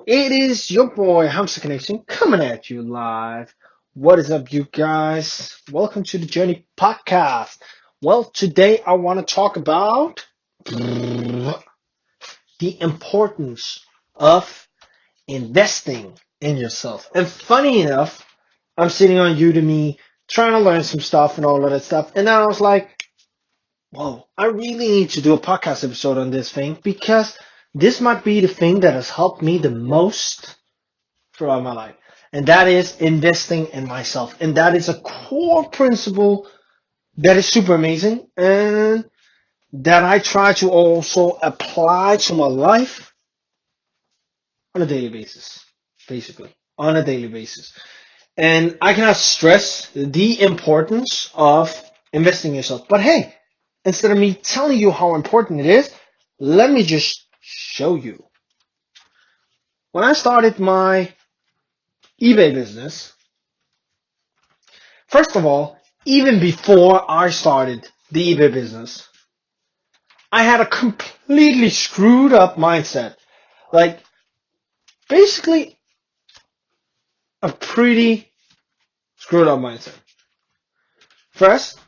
It is your boy HamzaConnection coming at you live. What is up, you guys? Welcome to the Journey Podcast. Well, today I want to talk about the importance of investing in yourself. And funny enough, I'm sitting on Udemy trying to learn some stuff and all of that stuff. And then I was like, whoa, I really need to do a podcast episode on this thing because this might be the thing that has helped me the most throughout my life. And that is investing in myself. And that is a core principle that is super amazing and that I try to also apply to my life on a daily basis, basically, on a daily basis. And I cannot stress the importance of investing in yourself. But hey, instead of me telling you how important it is, let me just show you. When I started my eBay business, first of all, even before I started the eBay business, I had a completely screwed up mindset. Like, basically, a pretty screwed up mindset. First,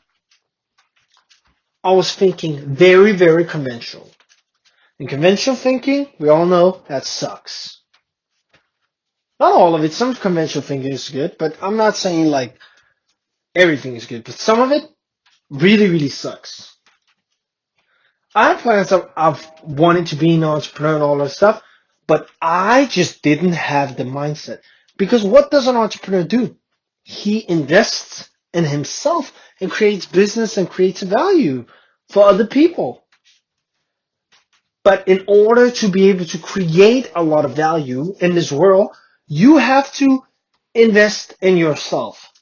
I was thinking very, very conventional. In conventional thinking, we all know that sucks. Not all of it. Some conventional thinking is good, but I'm not saying like everything is good. But some of it really, really sucks. I had plans of wanting to be an entrepreneur and all that stuff, but I just didn't have the mindset. Because what does an entrepreneur do? He invests in himself and creates business and creates value for other people. But in order to be able to create a lot of value in this world, you have to invest in yourself.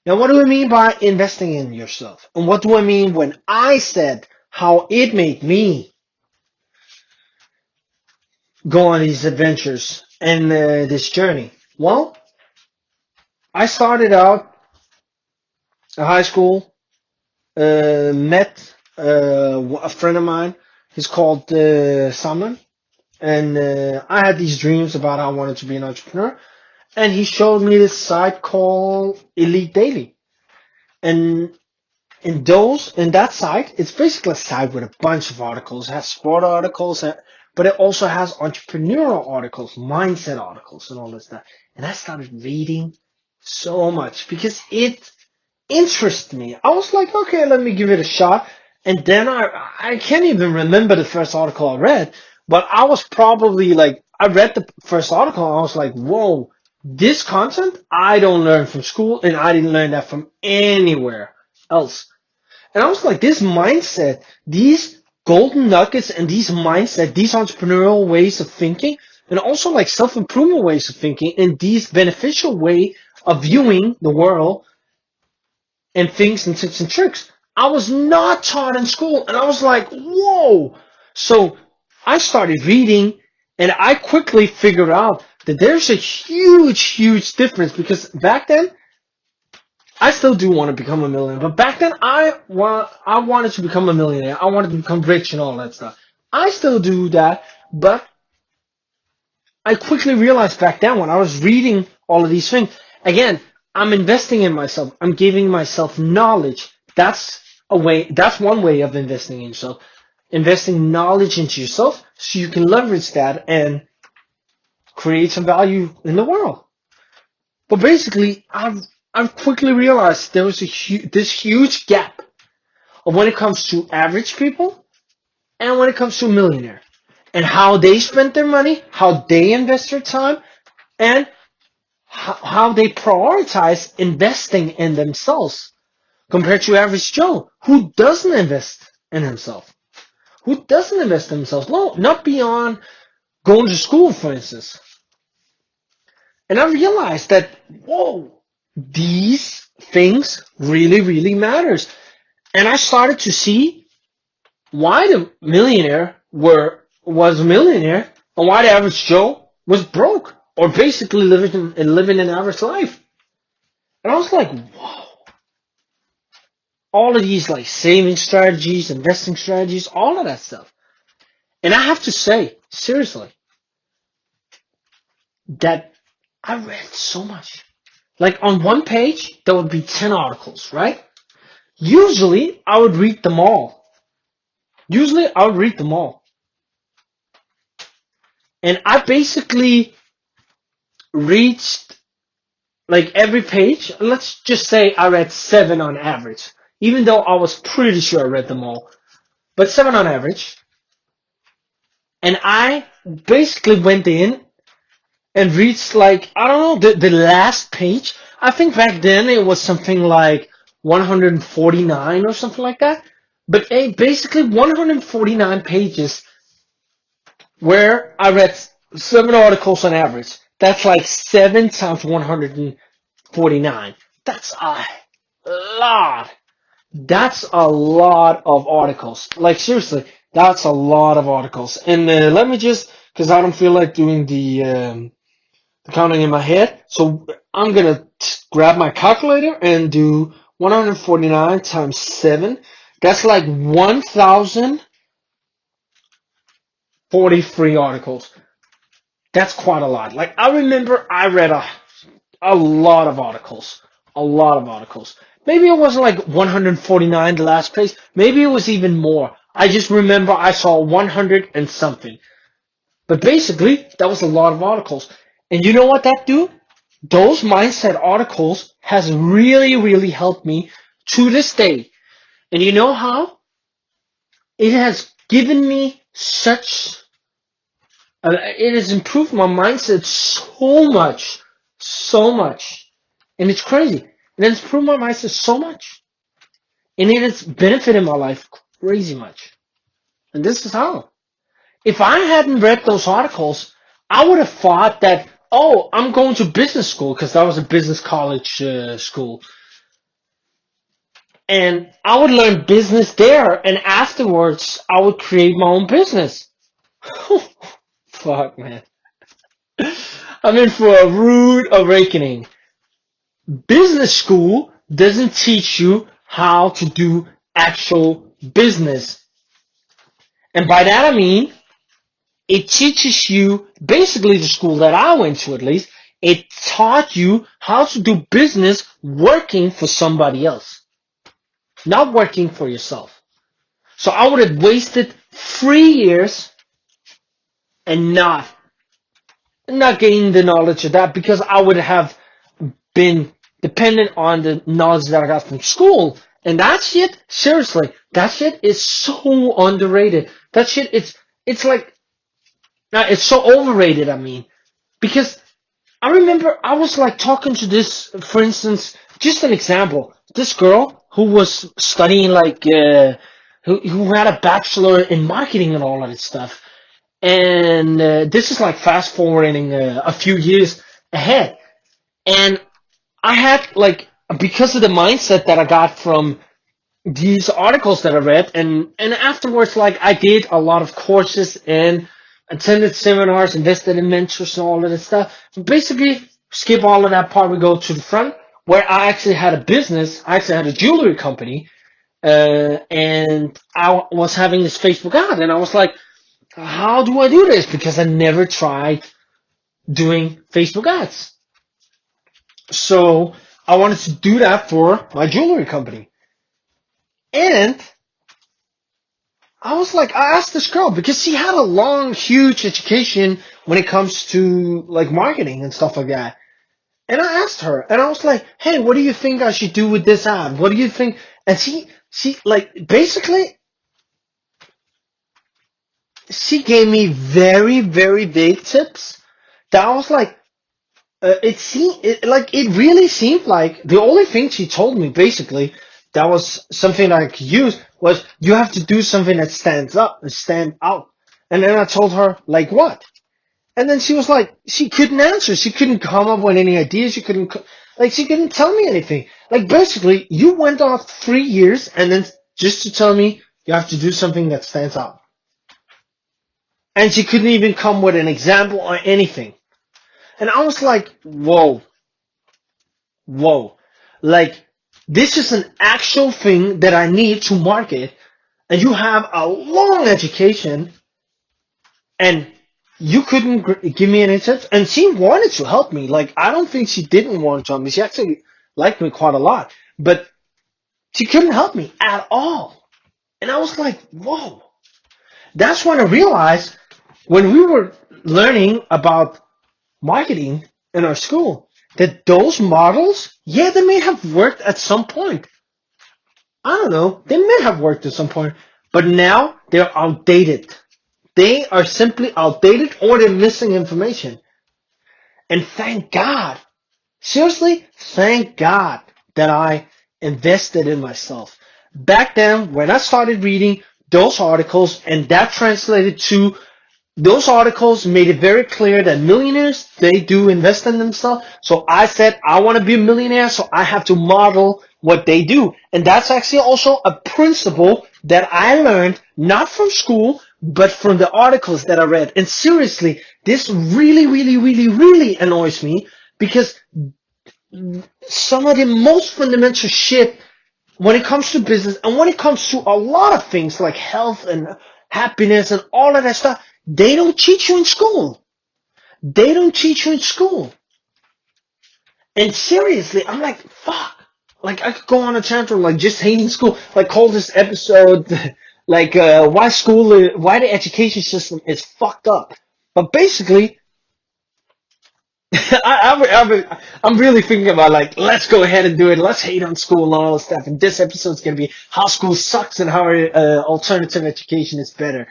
Now, what do I mean by investing in yourself? And what do I mean when I said how it made me go on these adventures and this journey? Well, I started out in high school, met a friend of mine. He's called Samman. And I had these dreams about how I wanted to be an entrepreneur. And he showed me this site called Elite Daily. And in that site, it's basically a site with a bunch of articles. It has sport articles, but it also has entrepreneurial articles, mindset articles, and all this stuff. And I started reading so much because it interested me. I was like, okay, let me give it a shot. And then I can't even remember the first article I read, but I was probably like, I read the first article and I was like, whoa, this content I don't learn from school and I didn't learn that from anywhere else. And I was like, this mindset, these golden nuggets and these mindset, these entrepreneurial ways of thinking, and also like self-improvement ways of thinking and these beneficial way of viewing the world and things and tips and tricks I was not taught in school. And I was like, whoa. So I started reading and I quickly figured out that there's a huge, huge difference because back then, I still do want to become a millionaire, but back then I wanted to become a millionaire. I wanted to become rich and all that stuff. I still do that, but I quickly realized back then when I was reading all of these things, again, I'm investing in myself. I'm giving myself knowledge. That's one way of investing in yourself. Investing knowledge into yourself so you can leverage that and create some value in the world. But basically, I've quickly realized there was this huge gap of when it comes to average people and when it comes to a millionaire and how they spend their money, how they invest their time, and how they prioritize investing in themselves compared to average Joe who doesn't invest in himself. Who doesn't invest in themselves? No, not beyond going to school, for instance. And I realized that, whoa, these things really, really matters. And I started to see why the millionaire was a millionaire and why the average Joe was broke or basically living an average life. And I was like, whoa. All of these like saving strategies, investing strategies, all of that stuff. And I have to say, seriously, that I read so much. Like on one page, there would be 10 articles, right? Usually, I would read them all. Usually, I would read them all. And I basically reached like every page. Let's just say I read 7 on average, even though I was pretty sure I read them all, but 7 on average. And I basically went in and reached like, I don't know, the last page. I think back then it was something like 149 or something like that. But basically 149 pages where I read 7 articles on average. That's like 7 times 149. That's a lot. That's a lot of articles. Like seriously, that's a lot of articles. And let me just, because I don't feel like doing the counting in my head, so I'm gonna grab my calculator and do 149 times 7. That's like 1,043 articles. That's quite a lot. Like I remember I read a lot of articles. A lot of articles. Maybe it wasn't like 149 the last page. Maybe it was even more. I just remember I saw 100 and something. But basically, that was a lot of articles. And you know what that do? Those mindset articles has really, really helped me to this day. And you know how? It has given me it has improved my mindset so much. And it's crazy. And it's improved my mindset so much. And it has benefited my life crazy much. And this is how. If I hadn't read those articles, I would have thought that, oh, I'm going to business school because that was a business college school. And I would learn business there, and afterwards, I would create my own business. Fuck, man. I'm in for a rude awakening. Business school doesn't teach you how to do actual business. And by that I mean, it teaches you, basically the school that I went to at least, it taught you how to do business working for somebody else, not working for yourself. So I would have wasted 3 years and not gaining the knowledge of that because I would have been dependent on the knowledge that I got from school. And that shit, seriously, that shit is so underrated. That shit, it's like, it's so overrated, I mean. Because I remember I was like talking to this, for instance, just an example. This girl who was studying like, who had a bachelor in marketing and all of that stuff. And this is like fast forwarding a few years ahead. And I had like, because of the mindset that I got from these articles that I read, and afterwards, like I did a lot of courses and attended seminars, invested in mentors and all of that stuff. But basically, skip all of that part. We go to the front where I actually had a business. I actually had a jewelry company, and I was having this Facebook ad, and I was like, how do I do this? Because I never tried doing Facebook ads. So I wanted to do that for my jewelry company. And I was like, I asked this girl because she had a long, huge education when it comes to like marketing and stuff like that. And I asked her, and I was like, hey, what do you think I should do with this ad? What do you think? And she like basically, she gave me very, very big tips that I was like, it really seemed like the only thing she told me basically that was something I could use was you have to do something that stand out. And then I told her like what? And then she was like, she couldn't answer. She couldn't come up with any ideas. She couldn't tell me anything. Like basically, you went off 3 years and then just to tell me you have to do something that stands out. And she couldn't even come with an example or anything. And I was like, whoa. Like, this is an actual thing that I need to market. And you have a long education. And you couldn't give me any tips. And she wanted to help me. Like, I don't think she didn't want to help me. She actually liked me quite a lot. But she couldn't help me at all. And I was like, whoa. That's when I realized when we were learning about marketing in our school that those models, yeah, they may have worked at some point. I don't know. They may have worked at some point. But now they're outdated. They are simply outdated or they're missing information. And thank God, seriously, thank God that I invested in myself. Back then, when I started reading those articles and that translated to those articles made it very clear that millionaires, they do invest in themselves. So I said, I want to be a millionaire, so I have to model what they do. And that's actually also a principle that I learned, not from school, but from the articles that I read. And seriously, this really, really, really, really annoys me because some of the most fundamental shit when it comes to business and when it comes to a lot of things like health and happiness and all of that stuff, they don't teach you in school. They don't teach you in school. And seriously, I'm like, fuck. Like, I could go on a tantrum, like, just hating school. Like, call this episode, like, why the education system is fucked up. But basically, I'm really thinking about, like, let's go ahead and do it. Let's hate on school and all this stuff. And this episode's going to be how school sucks and how alternative education is better.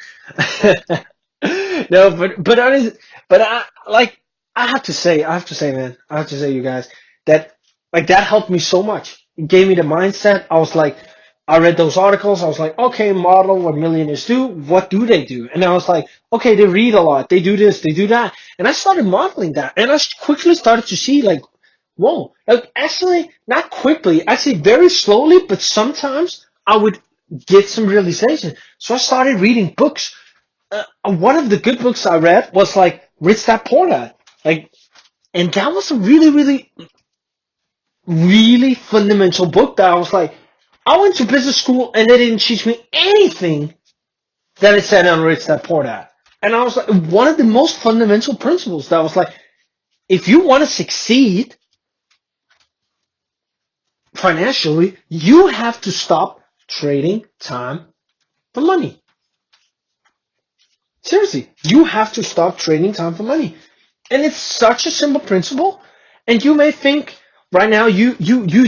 No, but I have to say, man, I have to say, you guys, that like that helped me so much. It gave me the mindset. I was like, I read those articles. I was like, okay, model what millionaires do. What do they do? And I was like, okay, they read a lot. They do this, they do that. And I started modeling that. And I quickly started to see like, whoa, like actually not quickly, actually very slowly, but sometimes I would get some realization. So I started reading books. One of the good books I read was like Rich Dad Poor Dad, like, and that was a really, really, really fundamental book that I was like, I went to business school and they didn't teach me anything that it said on Rich Dad Poor Dad, and I was like, one of the most fundamental principles that was like, if you want to succeed financially, you have to stop trading time for money. Seriously, you have to stop trading time for money. And it's such a simple principle. And you may think right now you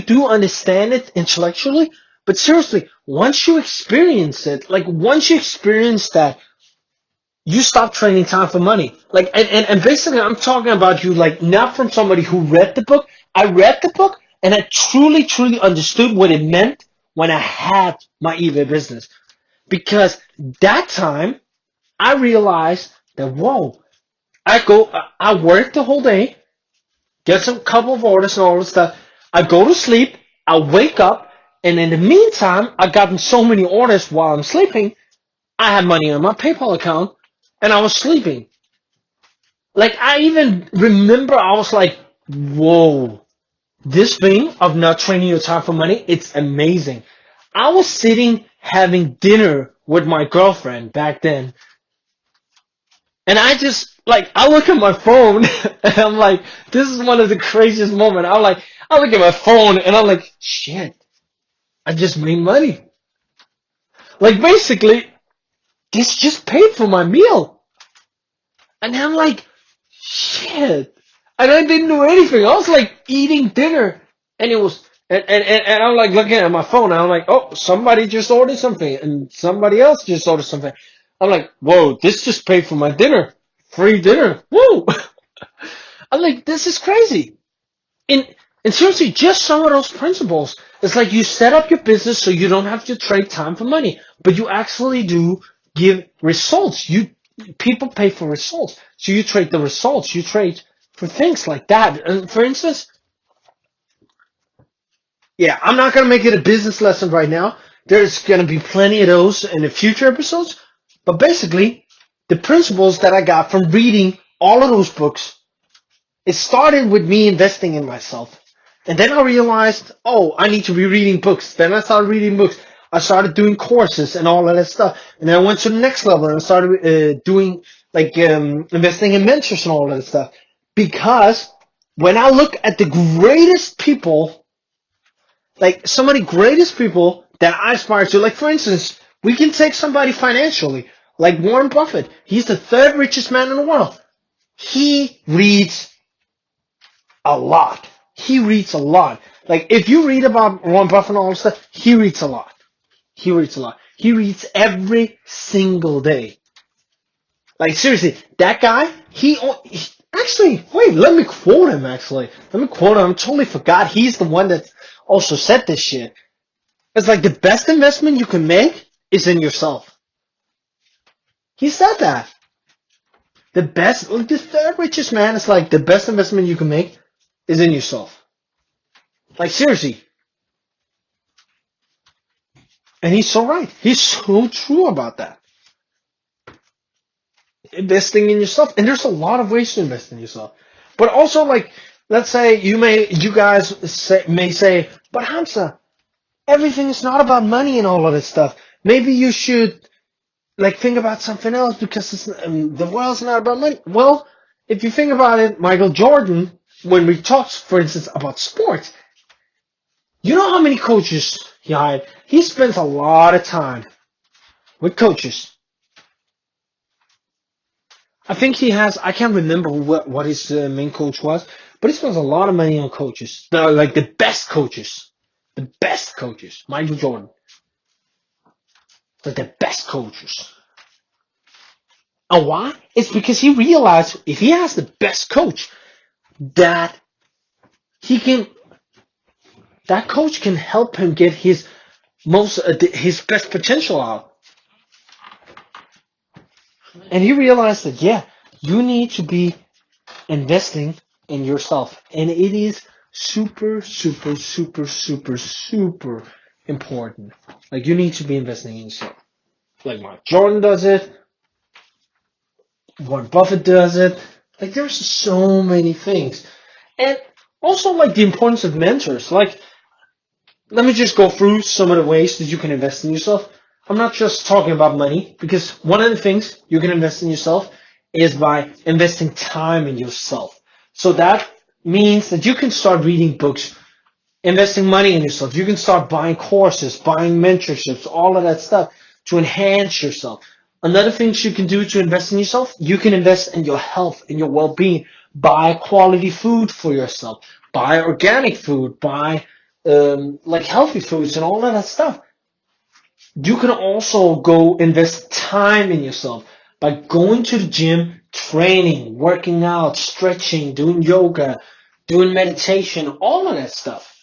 do understand it intellectually, but seriously, once you experience it, like once you experience that, you stop trading time for money. Like, and basically I'm talking about you like not from somebody who read the book. I read the book and I truly, truly understood what it meant when I had my eBay business. Because that time I realized that, whoa, I work the whole day, get some couple of orders and all this stuff. I go to sleep, I wake up, and in the meantime, I've gotten so many orders while I'm sleeping, I had money on my PayPal account, and I was sleeping. Like, I even remember I was like, whoa, this thing of not trading your time for money, it's amazing. I was sitting having dinner with my girlfriend back then, and I just, like, I look at my phone, and I'm like, this is one of the craziest moments. I look at my phone, and I'm like, shit, I just made money. Like, basically, this just paid for my meal. And I'm like, shit. And I didn't do anything. I was, like, eating dinner, and it was, and I'm, like, looking at my phone, and I'm like, oh, somebody just ordered something, and somebody else just ordered something. I'm like, whoa, this just paid for my dinner. Free dinner. Woo! I'm like, this is crazy. And seriously, just some of those principles. It's like you set up your business so you don't have to trade time for money, but you actually do give results. People pay for results. So you trade the results. You trade for things like that. And for instance, yeah, I'm not going to make it a business lesson right now. There's going to be plenty of those in the future episodes. But basically, the principles that I got from reading all of those books, it started with me investing in myself. And then I realized, oh, I need to be reading books. Then I started reading books. I started doing courses and all of that stuff. And then I went to the next level and I started doing like investing in mentors and all of that stuff. Because when I look at the greatest people, like some of the greatest people that I aspire to, like for instance, we can take somebody financially, like Warren Buffett. He's the third richest man in the world. He reads a lot. He reads a lot. Like if you read about Warren Buffett and all this stuff, he reads a lot. He reads a lot. He reads every single day. Like seriously, that guy, he actually, wait, let me quote him actually. Let me quote him. I totally forgot. He's the one that also said this shit. It's like the best investment you can make is in yourself. He said that. The best, like the third richest man is like the best investment you can make is in yourself. Like seriously. And he's so right. He's so true about that. Investing in yourself. And there's a lot of ways to invest in yourself. But also like, let's say you guys may say, but Hamza, everything is not about money and all of this stuff. Maybe you should like think about something else because the world's not about money. Well, if you think about it, Michael Jordan, when we talked, for instance, about sports, you know how many coaches he hired? He spends a lot of time with coaches. I think he has, I can't remember what his main coach was, but he spends a lot of money on coaches. Like the best coaches. The best coaches. Michael Jordan. Like the best coaches. And why? It's because he realized if he has the best coach, that that coach can help him get his best potential out. And he realized that, yeah, you need to be investing in yourself. And it is super, super, super, super, super important. Like, you need to be investing in yourself. Like, Mark Jordan does it. Warren Buffett does it. Like, there's so many things. And also, like, the importance of mentors. Like, let me just go through some of the ways that you can invest in yourself. I'm not just talking about money, because one of the things you can invest in yourself is by investing time in yourself. So that means that you can start reading books, investing money in yourself. You can start buying courses, buying mentorships, all of that stuff to enhance yourself. Another thing you can do to invest in yourself, you can invest in your health, in your well-being. Buy quality food for yourself. Buy organic food. Buy like healthy foods and all of that stuff. You can also go invest time in yourself by going to the gym, training, working out, stretching, doing yoga, doing meditation, all of that stuff.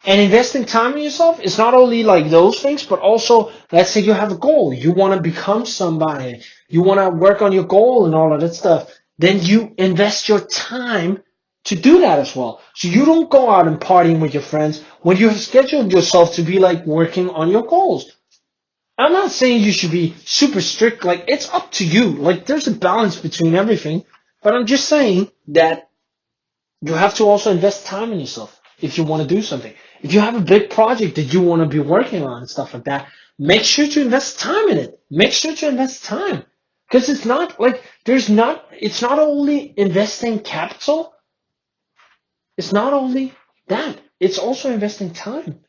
And investing time in yourself is not only like those things, but also, let's say you have a goal. You want to become somebody. You want to work on your goal and all of that stuff. Then you invest your time to do that as well. So you don't go out and partying with your friends when you have scheduled yourself to be like working on your goals. I'm not saying you should be super strict. Like, it's up to you. Like, there's a balance between everything. But I'm just saying that you have to also invest time in yourself if you want to do something. If you have a big project that you want to be working on and stuff like that, make sure to invest time in it. Make sure to invest time. Because it's not like, it's not only investing capital. It's not only that. It's also investing time.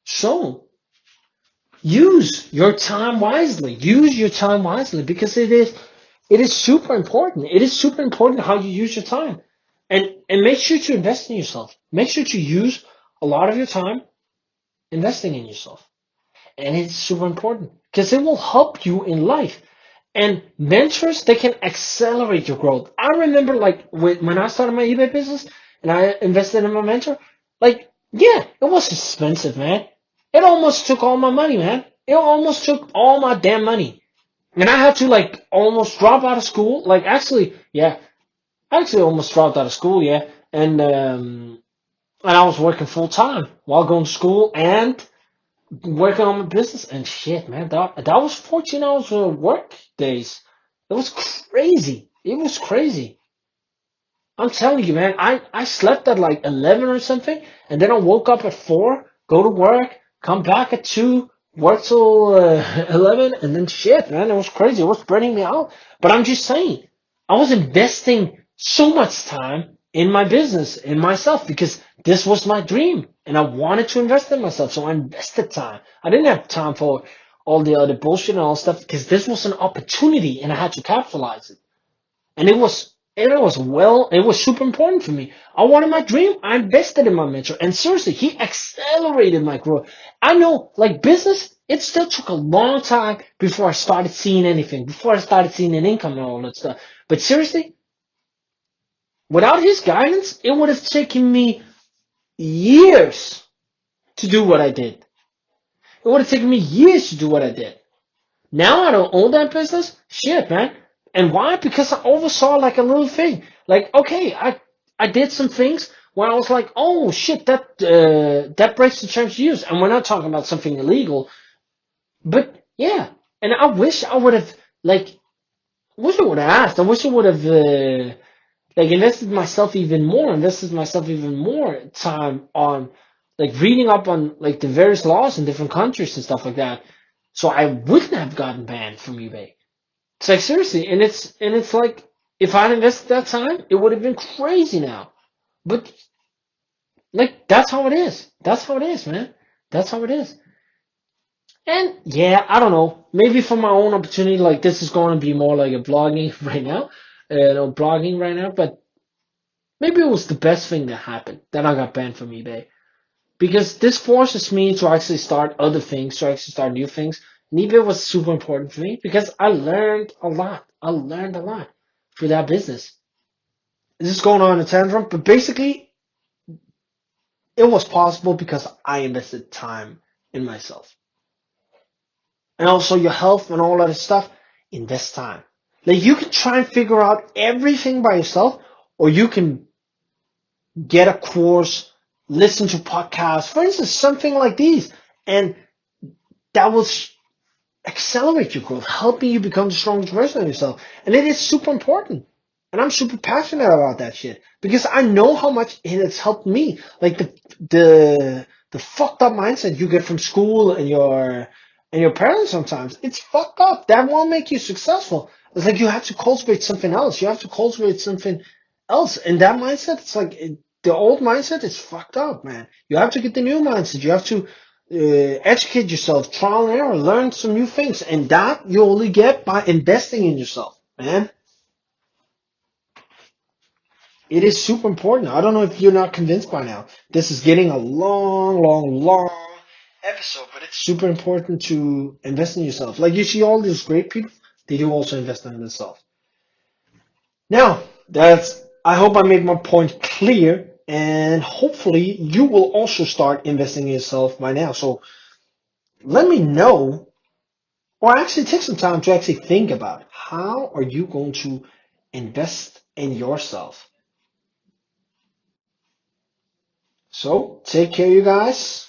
So, use your time wisely. Use your time wisely because it is super important. It is super important how you use your time. And make sure to invest in yourself. Make sure to use a lot of your time investing in yourself. And it's super important because it will help you in life. And mentors, they can accelerate your growth. I remember like when I started my eBay business and I invested in my mentor, like, yeah, it was expensive, man. It almost took all my money, man. It almost took all my damn money. And I had to like almost drop out of school. Like actually, yeah, I actually almost dropped out of school, yeah. And I was working full time while going to school and working on my business. And shit, man, that was 14 hours of work days. It was crazy. It was crazy. I'm telling you, man, I slept at like 11 or something, and then I woke up at 4, go to work, come back at 2, work till 11, and then shit, man, it was crazy. It was burning me out. But I'm just saying, I was investing so much time in my business, in myself, because this was my dream, and I wanted to invest in myself, so I invested time. I didn't have time for all the other bullshit and all stuff, because this was an opportunity, and I had to capitalize it. And it was super important for me. I wanted my dream. I invested in my mentor. And seriously, he accelerated my growth. I know, like business, it still took a long time before I started seeing anything, before I started seeing an income and all that stuff. But seriously, without his guidance, it would have taken me years to do what I did. It would have taken me years to do what I did. Now I don't own that business. Shit, man. And why? Because I oversaw like a little thing. Like, okay, I did some things where I was like, oh shit, that breaks the terms of use. And we're not talking about something illegal, but yeah. And I wish I would have like, wish I would have asked. I wish I would have like invested myself even more time on like reading up on like the various laws in different countries and stuff like that. So I wouldn't have gotten banned from eBay. It's like seriously, and it's like if I'd invested that time, it would have been crazy now. But like that's how it is. That's how it is, man. That's how it is. And yeah, I don't know. Maybe for my own opportunity, like this is going to be more like a blogging right now, no blogging right now. But maybe it was the best thing that happened that I got banned from eBay. Because this forces me to actually start other things, to actually start new things. And eBay was super important for me because I learned a lot. I learned a lot through that business. This is going on a tantrum, but basically, it was possible because I invested time in myself. And also your health and all that stuff, invest time. Like you can try and figure out everything by yourself, or you can get a course, listen to podcasts, for instance, something like these. And that will accelerate your growth, helping you become the strongest version of yourself. And it is super important. And I'm super passionate about that shit because I know how much it has helped me. Like the fucked up mindset you get from school and your parents sometimes. It's fucked up. That won't make you successful. It's like you have to cultivate something else. You have to cultivate something else. And that mindset, it's like the old mindset is fucked up, man. You have to get the new mindset. You have to educate yourself, trial and error, learn some new things, and that you only get by investing in yourself, man. It is super important. I don't know if you're not convinced by now. This is getting a long episode, but it's super important to invest in yourself. Like you see all these great people, they do also invest in themselves. Now, I hope I made my point clear, and hopefully you will also start investing in yourself by now. So let me know, or actually take some time to actually think about how are you going to invest in yourself. So take care, you guys.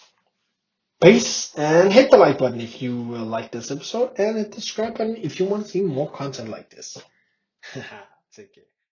Peace, and hit the like button if you like this episode, and hit the subscribe button if you want to see more content like this. Take care.